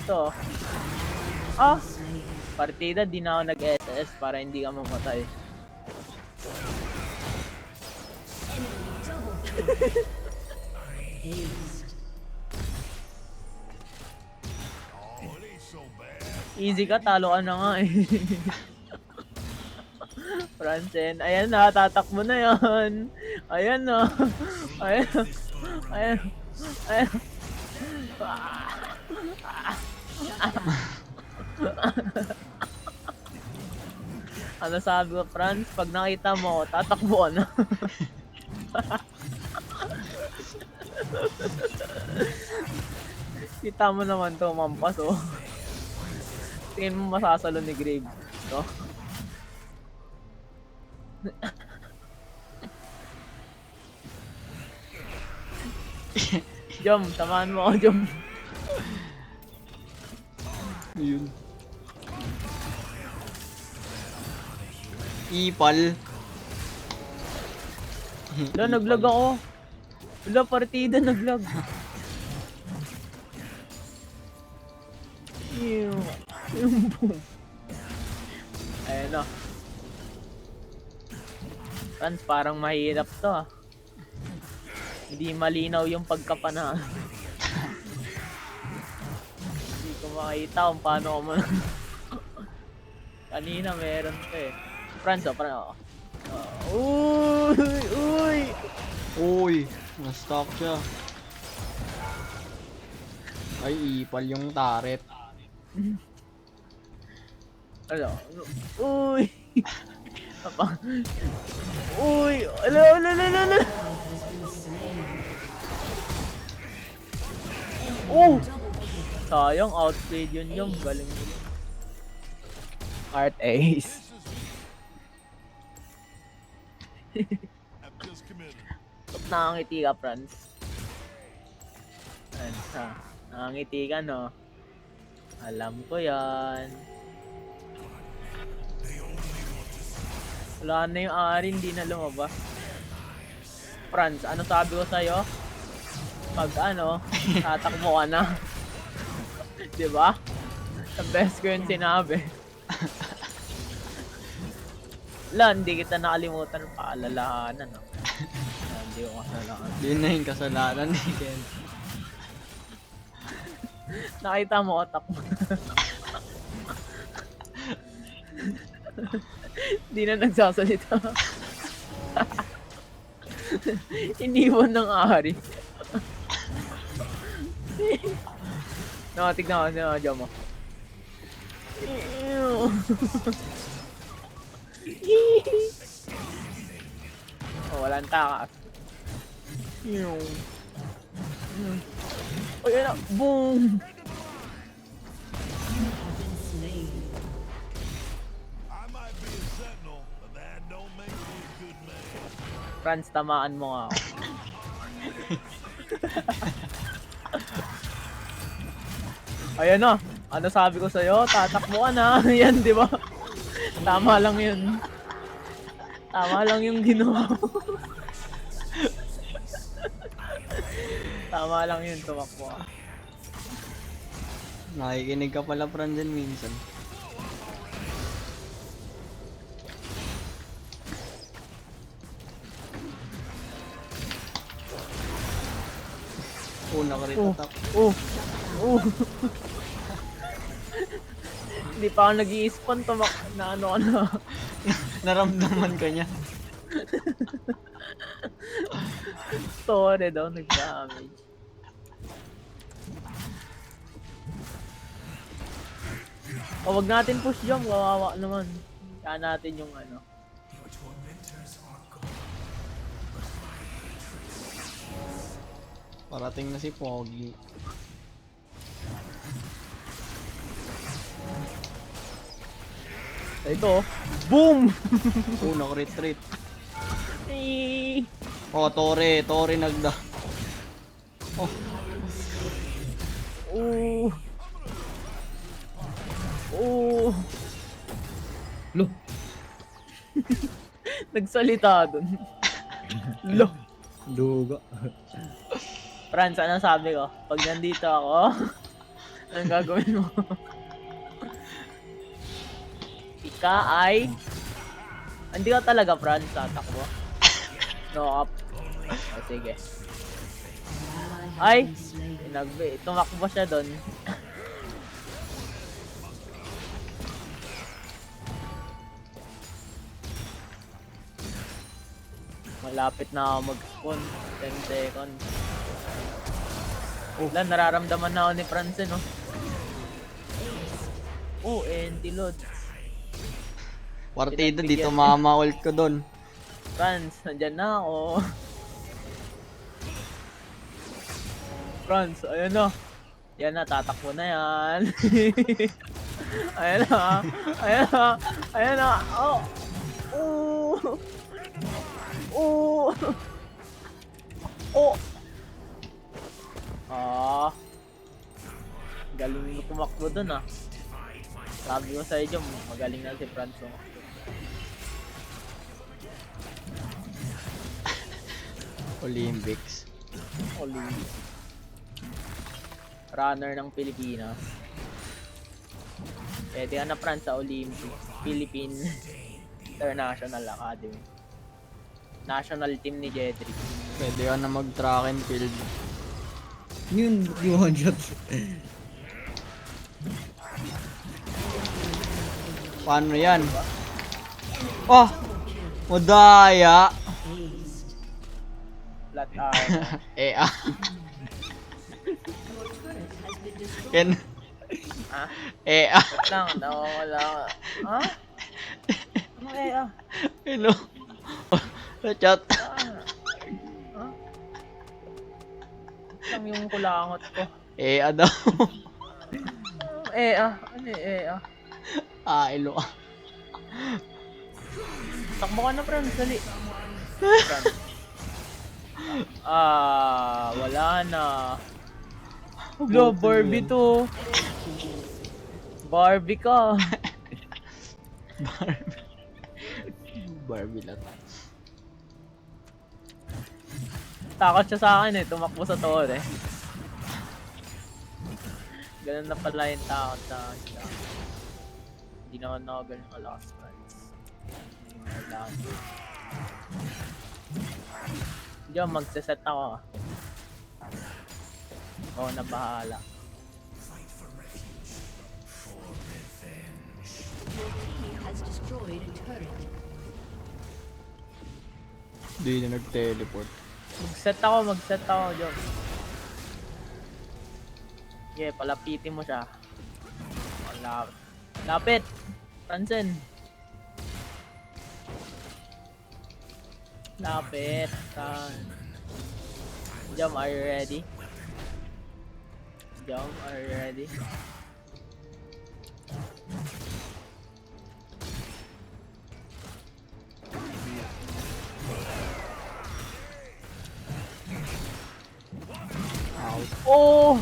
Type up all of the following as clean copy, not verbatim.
to. Ah! Partida, di na ako nag-SS para hindi ka mamatay. Easy ka, talo ka na nga eh. Francen, ayan na, tatakbo na yan. Ayan na. Ayan. Ayan. Ayan. Ano sabi ko, Franz? Pag nakita mo, tatakbo ka na. Kita mo naman to, mampas oh. Tingin mo masasalo ni Graves, no? Jom, samahan mo ako, Jom. Yun. Ipal. Wala, naglag ako. Wala, partida, naglag. Yung boom. Ayan na. Franz, parang mahirap to ah. Hindi malinaw yung pagkapana. Hindi ko makita kung paano ko man. Kanina meron pa eh. Franz, parang uy! Uy! Uy! Na-stop siya. Ay, ipal yung turret. Ano? Uy! Uy! Ala! Oh! Sayang, outplayed yun yung galing nila. Art Ace. Nakangiti ka, Franz. Franz, ha? Nakangiti ka, no? Alam ko yan. Wala na yung Ari, hindi na lumabas. Franz, ano sabi ko sa'yo? Pag ano, tatakbo ka na. Diba? Sa best ko yung sinabi. Wala, hindi kita nakalimutan ng paalalahanan. No? Hindi ko kasalanan. Yun na yung kasalanan ni Ken. Nakita mo, otak mo. Hindi na nagsasalita. Iniwan ng Ari. No, tignan ko na dyan mo. Oh, walang takas. Oh, yun na. Boom! Franz, tamaan mo nga ako. Ayan na. Ano sabi ko sa'yo? Tatakbo ka na. Yan, di ba? Tama lang yun. Tama lang yung ginawa mo. Tama lang yun, tumakbo ka. Nakikinig ka pala, Franzen, minsan. Oh, nakarit attack. Hindi pa ako nag-i-spawn, na ano ka na. Naramdaman ka niya. Sorry daw, nag-damage. Oh, wag natin push jump, kawawa naman. Kaya natin yung ano. Parating na si Pogi. Ito, boom! Oh, naka-retreat. Eh. Oh, Tore nagda. Oh. Lo. Nagsalita dun. Lo. Duga. Franz, ano sabi ko? Pag nandito ako, Anong gagawin mo? Ika ay... Hindi ka talaga, Franz, tatakbo. No up. O, sige. Ay! Tumakbo siya doon. Malapit na ako mag-spawn. 10 seconds. Wala, nararamdaman na ako ni Franz, no? Oh, anti-load. Partido, dito mama-ult ko doon. Franz, nandyan na ako. Franz, ayun na. Yan na, tatakbo na yan. Ayan na. Ayan na. Ayan na. Oh. Oh. Oh. Oh. Ah. Galing mo tumakbo dun ah. Sabi ko sa'yo dyan, magaling na si Franz. Olympics. Olympics. Runner ng Pilipinas. Pwede ka na Franz sa Olympics. Philippine International Academy. National team ni Jedrick. Pwede ka na mag-track and field. Yun, yung one shot. Paano yan? Oh! Madaya! Flat armor. Ken. Ha? Wait lang, nawawala ka. Ha? Ano Hello. Chat. Ha? Lang yung kulangot ko. Daw. Ano Ilo. Takbo ka na, Franz, dali. Franz. Wala na. Lo, Barbie to. Barbie ka. Barbie lang. Takot siya sa akin eh, tumakbo sa tower eh. Ganun na pala yung takot sa akin. Hindi naman ako ganun kalakas, Franz. Hindi ako magsaset ako ah. Oo na bahala. Hindi na nag-teleport. Mag-set ako, Jom. Yeah, palapitin mo siya. Lapit! Franzen! Lapit! Jom, are you ready? Jom, are you ready? Oh!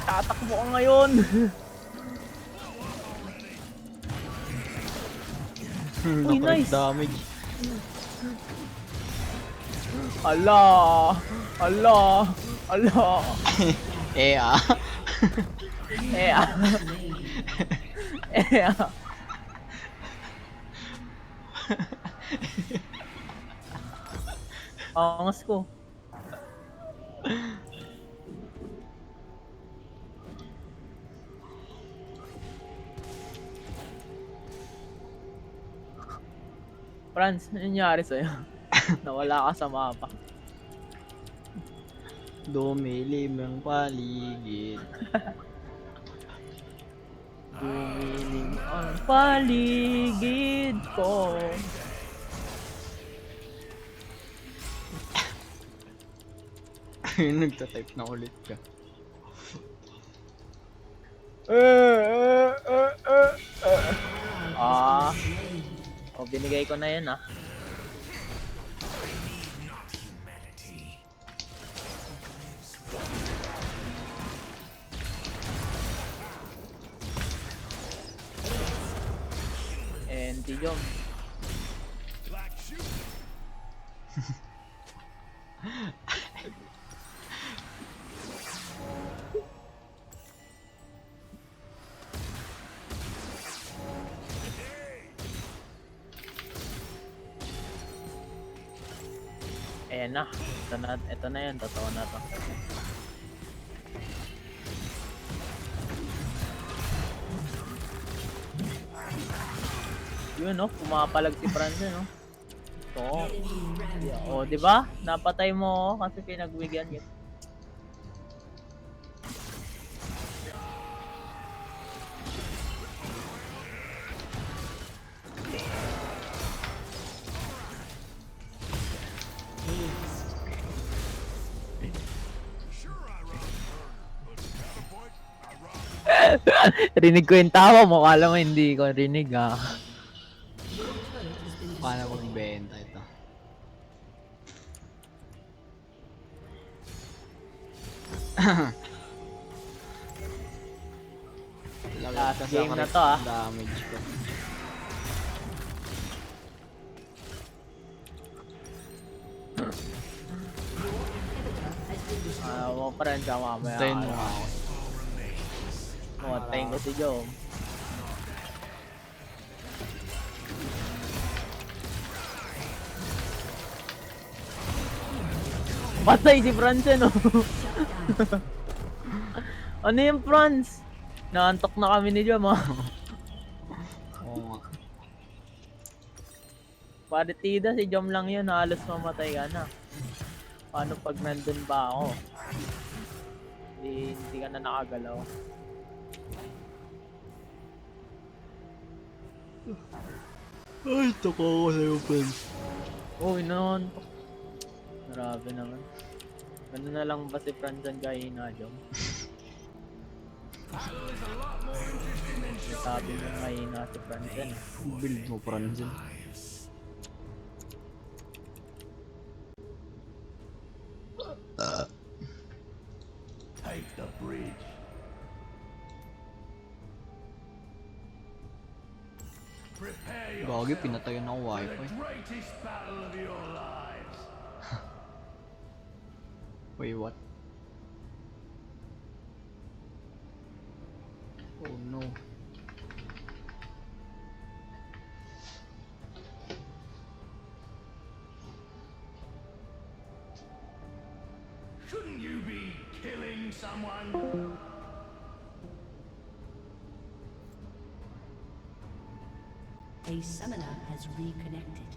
Tatakbo ka ngayon! Uy, nice! Damage. Ala! Ala! Ala! Ea. Angas ko. Franz, ano nangyari sa'yo? Nawala ka sa mapa. Dumilim ang paligid. Dumilim ang paligid ko. Nagtatype na ulit ka. Binigay ko na yun ah. And Jom. Ayan na. Ito na yun. Totoo na to. Yun, no? Pumapalag si Franz, no? Oo. O, di ba? Napatay mo kasi pinagbigyan kita. Rinig ko yung tawa mo, kala mo hindi ko rinig ah. Paano magbenta ito? Last Lagat ka sa game na crit to, ah. damage ko. Mo friend ka mamaya. Tayo mo ako. Tayo ko si Joe. Patay si Franz no? Ano yung Franz? Naantok na kami ni Jom ah. Oo nga. Partida si Jom lang yun, halos mamatay ka na. Paano pag nandun ba ako? Hindi ka na nakagalaw. Ay, tuko ako sa'yo, friends. Uy, non. Grabe naman. Ano na lang ba si Franz ang kahina, Jom? Sabi mo mahina si Franz yan. Build mo, friends. Take the bridge. Prepare Gagi, yourself pinatayan ako for the wifi. greatest battle of your lives. Wait, what? Oh no. Shouldn't you be killing someone? A summoner has reconnected.